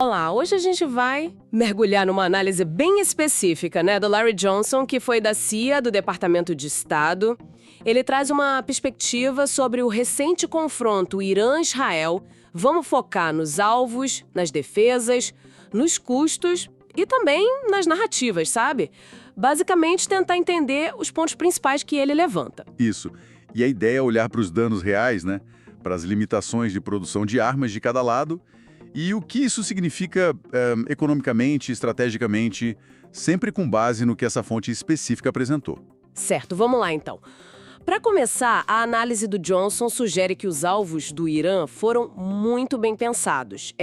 Olá, hoje a gente vai mergulhar numa análise bem específica, né, do Larry Johnson, que foi da CIA, do Departamento de Estado. Ele traz uma perspectiva sobre o recente confronto Irã-Israel. Vamos focar nos alvos, nas defesas, nos custos e também nas narrativas, sabe? Basicamente, tentar entender os pontos principais que ele levanta. Isso. E a ideia é olhar para os danos reais, né? Para as limitações de produção de armas de cada lado e o que isso significa economicamente, estrategicamente, sempre com base no que essa fonte específica apresentou. Certo, vamos lá então. Para começar, a análise do Johnson sugere que os alvos do Irã foram muito bem pensados.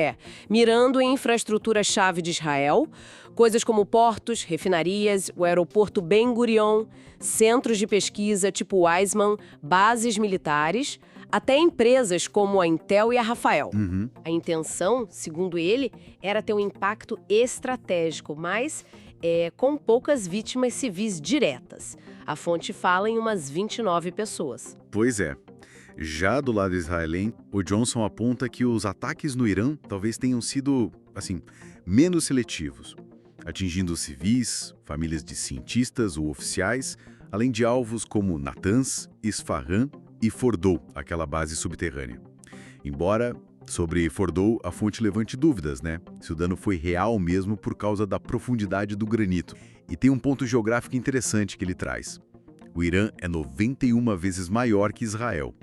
Mirando em infraestrutura-chave de Israel, coisas como portos, refinarias, o aeroporto Ben Gurion, centros de pesquisa tipo Weizmann, bases militares, até empresas como a Intel e a Rafael. A intenção, segundo ele, era ter um impacto estratégico, mas com poucas vítimas civis diretas. A fonte fala em umas 29 pessoas. Pois é. Já do lado israelense, o Johnson aponta que os ataques no Irã talvez tenham sido, menos seletivos, atingindo civis, famílias de cientistas ou oficiais, além de alvos como Natanz, Isfahan e Fordow, aquela base subterrânea. Embora, sobre Fordow, a fonte levante dúvidas, né? Se o dano foi real mesmo por causa da profundidade do granito. E tem um ponto geográfico interessante que ele traz. O Irã é 91 vezes maior que Israel.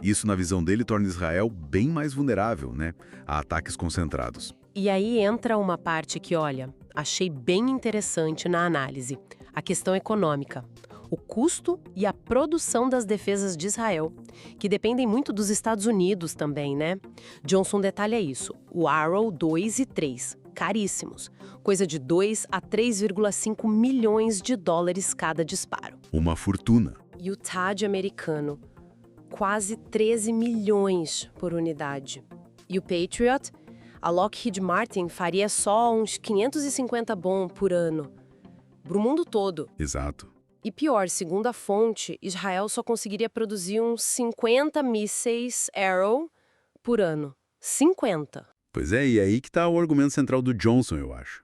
Isso, na visão dele, torna Israel bem mais vulnerável, né, a ataques concentrados. E aí entra uma parte que, olha, achei bem interessante na análise. A questão econômica. O custo e a produção das defesas de Israel, que dependem muito dos Estados Unidos também, né? Johnson detalha isso. O Arrow 2 e 3, caríssimos. Coisa de 2 a 3,5 milhões de dólares cada disparo. Uma fortuna. E o THAAD americano, quase 13 milhões por unidade. E o Patriot, a Lockheed Martin faria só uns 550 bom por ano. Pro mundo todo. Exato. E pior, segundo a fonte, Israel só conseguiria produzir uns 50 mísseis Arrow por ano. 50. Pois é, e aí que está o argumento central do Johnson, eu acho.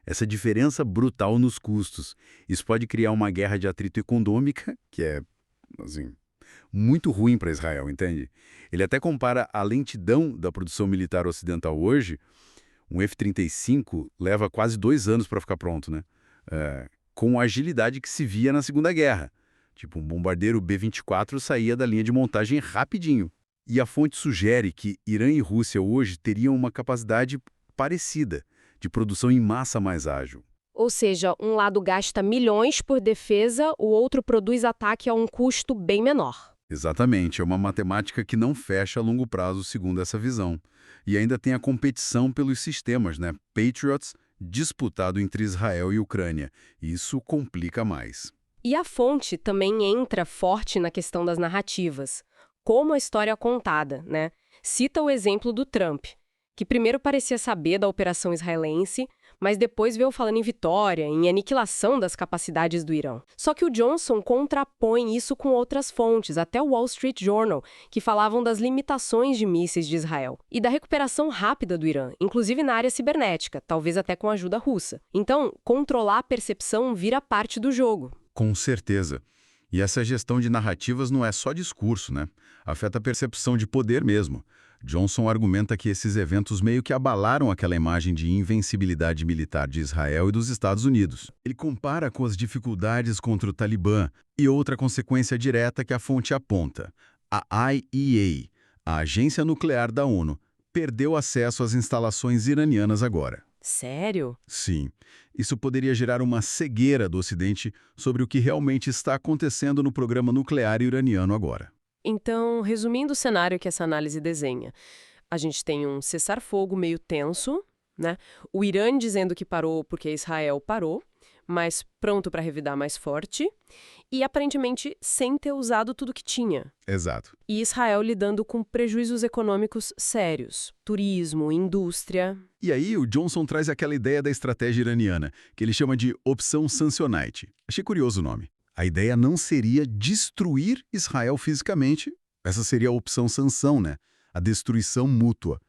Essa diferença brutal nos custos. Isso pode criar uma guerra de atrito econômica, que é, muito ruim para Israel, entende? Ele até compara a lentidão da produção militar ocidental hoje. Um F-35 leva quase 2 anos para ficar pronto, né? Com a agilidade que se via na Segunda Guerra. Tipo, um bombardeiro B-24 saía da linha de montagem rapidinho. E a fonte sugere que Irã e Rússia hoje teriam uma capacidade parecida, de produção em massa mais ágil. Ou seja, um lado gasta milhões por defesa, o outro produz ataque a um custo bem menor. Exatamente, é uma matemática que não fecha a longo prazo, segundo essa visão. E ainda tem a competição pelos sistemas, né? Patriots, disputado entre Israel e Ucrânia. Isso complica mais. E a fonte também entra forte na questão das narrativas. Como a história é contada, né? Cita o exemplo do Trump, que primeiro parecia saber da operação israelense, mas depois veio falando em vitória, em aniquilação das capacidades do Irã. Só que o Johnson contrapõe isso com outras fontes, até o Wall Street Journal, que falavam das limitações de mísseis de Israel e da recuperação rápida do Irã, inclusive na área cibernética, talvez até com a ajuda russa. Então, controlar a percepção vira parte do jogo. Com certeza. E essa gestão de narrativas não é só discurso, né? Afeta a percepção de poder mesmo. Johnson argumenta que esses eventos meio que abalaram aquela imagem de invencibilidade militar de Israel e dos Estados Unidos. Ele compara com as dificuldades contra o Talibã e outra consequência direta que a fonte aponta. A IAEA, a Agência Nuclear da ONU, perdeu acesso às instalações iranianas agora. Sério? Sim. Isso poderia gerar uma cegueira do Ocidente sobre o que realmente está acontecendo no programa nuclear iraniano agora. Então, resumindo o cenário que essa análise desenha, a gente tem um cessar-fogo meio tenso, né? O Irã dizendo que parou porque Israel parou, mas pronto para revidar mais forte, e aparentemente sem ter usado tudo que tinha. Exato. E Israel lidando com prejuízos econômicos sérios, turismo, indústria. E aí o Johnson traz aquela ideia da estratégia iraniana, que ele chama de opção Samsonite. Achei curioso o nome. A ideia não seria destruir Israel fisicamente, essa seria a opção sanção, né? A destruição mútua.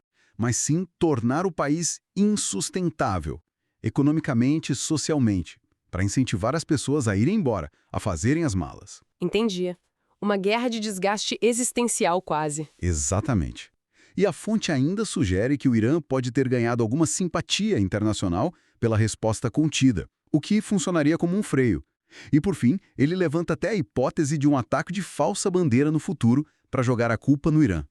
mas sim tornar o país insustentável, economicamente e socialmente, para incentivar as pessoas a irem embora, a fazerem as malas. Entendi. Uma guerra de desgaste existencial quase. Exatamente. E a fonte ainda sugere que o Irã pode ter ganhado alguma simpatia internacional pela resposta contida, o que funcionaria como um freio. E, por fim, ele levanta até a hipótese de um ataque de falsa bandeira no futuro para jogar a culpa no Irã.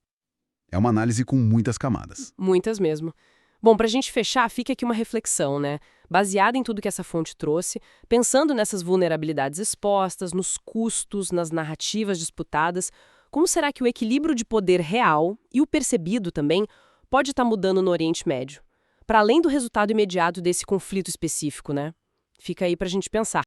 É uma análise com muitas camadas. Muitas mesmo. Bom, para a gente fechar, fica aqui uma reflexão, né? Baseada em tudo que essa fonte trouxe, pensando nessas vulnerabilidades expostas, nos custos, nas narrativas disputadas, como será que o equilíbrio de poder real e o percebido também pode estar mudando no Oriente Médio? Para além do resultado imediato desse conflito específico, né? Fica aí para a gente pensar.